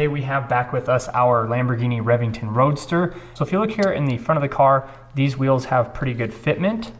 Today we have back with us our Lamborghini Revington Roadster. So if you look here in the front of the car, these wheels have pretty good fitment.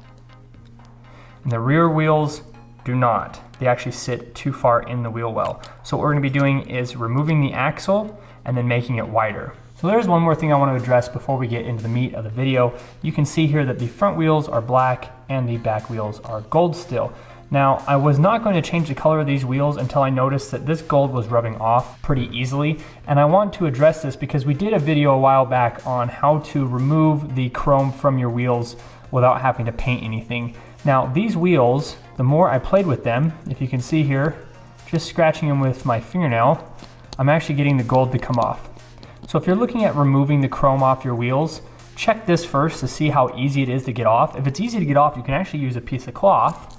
And the rear wheels do not. They actually sit too far in the wheel well. So what we're gonna be doing is removing the axle and then making it wider. So there's one more thing I want to address before we get into the meat of the video. You can see here that the front wheels are black and the back wheels are gold still. Now, I was not going to change the color of these wheels until I noticed that this gold was rubbing off pretty easily. And I want to address this because we did a video a while back on how to remove the chrome from your wheels without having to paint anything. Now, these wheels, the more I played with them, if you can see here, just scratching them with my fingernail, I'm actually getting the gold to come off. So if you're looking at removing the chrome off your wheels, check this first to see how easy it is to get off. If it's easy to get off, you can actually use a piece of cloth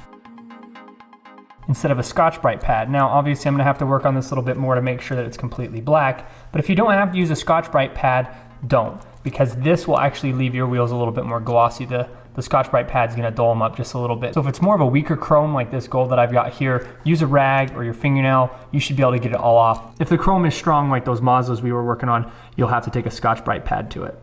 instead of a Scotch-Brite pad. Now, obviously I'm gonna have to work on this a little bit more to make sure that it's completely black, but if you don't have to use a Scotch-Brite pad, don't, because this will actually leave your wheels a little bit more glossy. The Scotch-Brite pad's gonna dull them up just a little bit. So if it's more of a weaker chrome like this gold that I've got here, use a rag or your fingernail, you should be able to get it all off. If the chrome is strong like those Mazdas we were working on, you'll have to take a Scotch-Brite pad to it.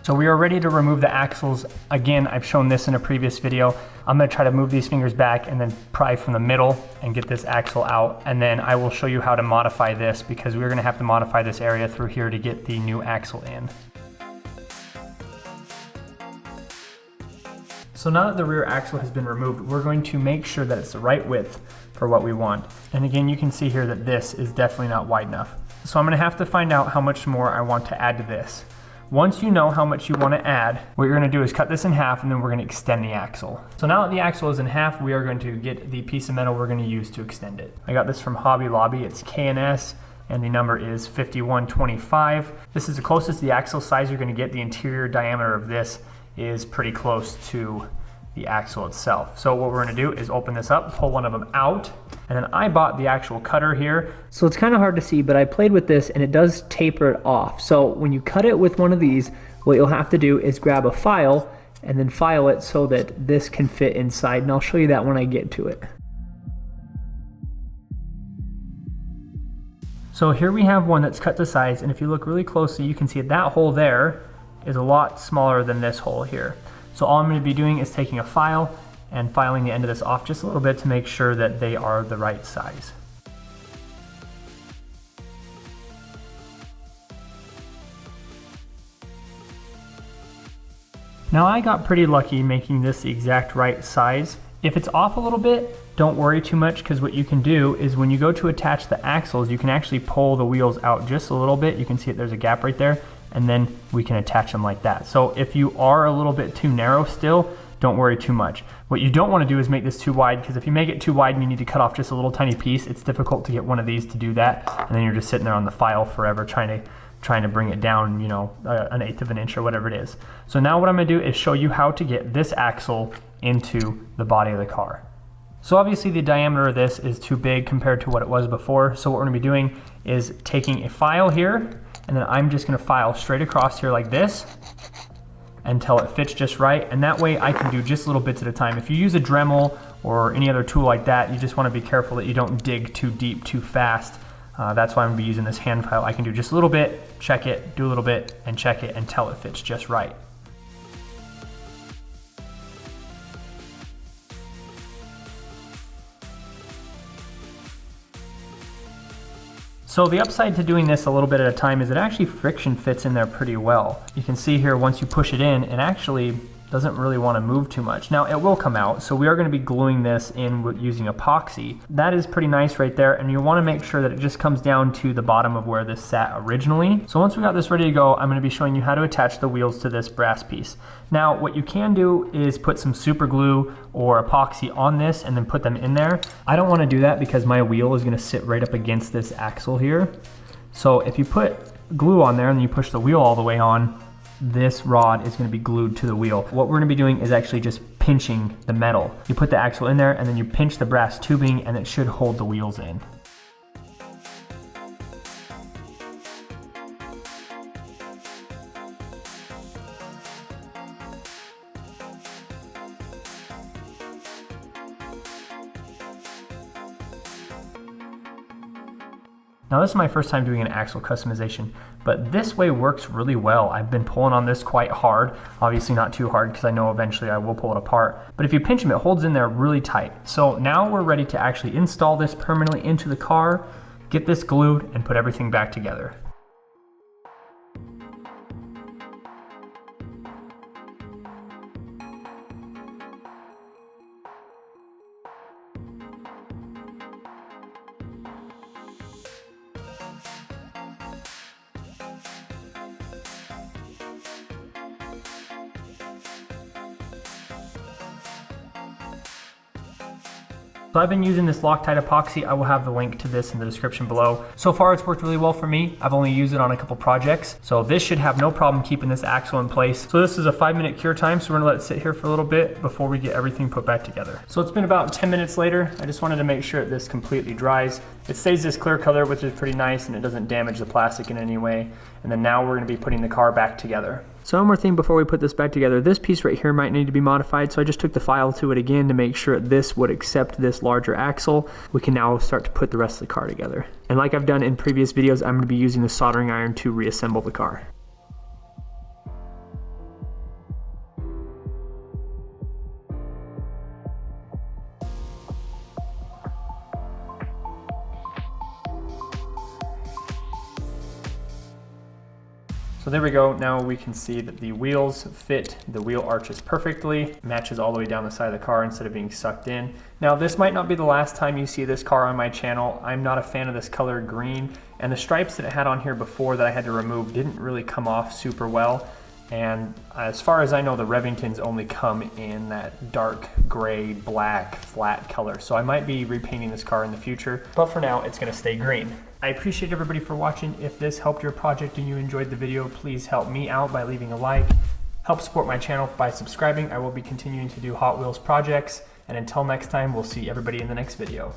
So we are ready to remove the axles. Again, I've shown this in a previous video. I'm gonna try to move these fingers back and then pry from the middle and get this axle out. And then I will show you how to modify this because we're gonna have to modify this area through here to get the new axle in. So now that the rear axle has been removed, we're going to make sure that it's the right width for what we want. And again, you can see here that this is definitely not wide enough. So I'm gonna have to find out how much more I want to add to this. Once you know how much you want to add, what you're going to do is cut this in half and then we're going to extend the axle. So now that the axle is in half, we are going to get the piece of metal we're going to use to extend it. I got this from Hobby Lobby. It's K&S and the number is 5125. This is the closest the axle size you're going to get. The interior diameter of this is pretty close to the axle itself. So what we're going to do is open this up, pull one of them out, and then I bought the actual cutter here. So it's kind of hard to see, but I played with this and it does taper it off. So when you cut it with one of these, what you'll have to do is grab a file and then file it so that this can fit inside. And I'll show you that when I get to it. So here we have one that's cut to size, and if you look really closely, you can see that hole there is a lot smaller than this hole here. So all I'm going to be doing is taking a file and filing the end of this off just a little bit to make sure that they are the right size. Now I got pretty lucky making this the exact right size. If it's off a little bit, don't worry too much, because what you can do is when you go to attach the axles, you can actually pull the wheels out just a little bit. You can see there's a gap right there, and then we can attach them like that. So if you are a little bit too narrow still, don't worry too much. What you don't want to do is make this too wide, because if you make it too wide and you need to cut off just a little tiny piece, it's difficult to get one of these to do that, and then you're just sitting there on the file forever trying to bring it down, you know, an eighth of an inch or whatever it is. So now what I'm gonna do is show you how to get this axle into the body of the car. So obviously the diameter of this is too big compared to what it was before. So what we're gonna be doing is taking a file here, and then I'm just gonna file straight across here like this until it fits just right. And that way I can do just little bits at a time. If you use a Dremel or any other tool like that, you just wanna be careful that you don't dig too deep too fast. That's why I'm gonna be using this hand file. I can do just a little bit, check it, do a little bit, and check it until it fits just right. So the upside to doing this a little bit at a time is it actually friction fits in there pretty well. You can see here once you push it in, it actually doesn't really want to move too much. Now it will come out, so we are going to be gluing this in using epoxy. That is pretty nice right there, and you want to make sure that it just comes down to the bottom of where this sat originally. So once we got this ready to go, I'm going to be showing you how to attach the wheels to this brass piece. Now what you can do is put some super glue or epoxy on this and then put them in there. I don't want to do that because my wheel is going to sit right up against this axle here. So if you put glue on there and you push the wheel all the way on, this rod is going to be glued to the wheel. What we're going to be doing is actually just pinching the metal. You put the axle in there and then you pinch the brass tubing and it should hold the wheels in. Now this is my first time doing an axle customization, but this way works really well. I've been pulling on this quite hard, obviously not too hard because I know eventually I will pull it apart, but if you pinch them, it holds in there really tight. So now we're ready to actually install this permanently into the car, get this glued, and put everything back together. So I've been using this Loctite epoxy. I will have the link to this in the description below. So far it's worked really well for me. I've only used it on a couple projects. So this should have no problem keeping this axle in place. So this is a 5-minute cure time. So we're gonna let it sit here for a little bit before we get everything put back together. So it's been about 10 minutes later. I just wanted to make sure that this completely dries. It stays this clear color, which is pretty nice, and it doesn't damage the plastic in any way. And then now we're gonna be putting the car back together. So one more thing before we put this back together, this piece right here might need to be modified, so I just took the file to it again to make sure this would accept this larger axle. We can now start to put the rest of the car together. And like I've done in previous videos, I'm going to be using the soldering iron to reassemble the car. So there we go. Now we can see that the wheels fit the wheel arches perfectly, matches all the way down the side of the car instead of being sucked in. Now this might not be the last time you see this car on my channel. I'm not a fan of this color green, and the stripes that it had on here before that I had to remove didn't really come off super well. And as far as I know, the Revingtons only come in that dark gray, black, flat color. So I might be repainting this car in the future, but for now it's gonna stay green. I appreciate everybody for watching. If this helped your project and you enjoyed the video, please help me out by leaving a like. Help support my channel by subscribing. I will be continuing to do Hot Wheels projects. And until next time, we'll see everybody in the next video.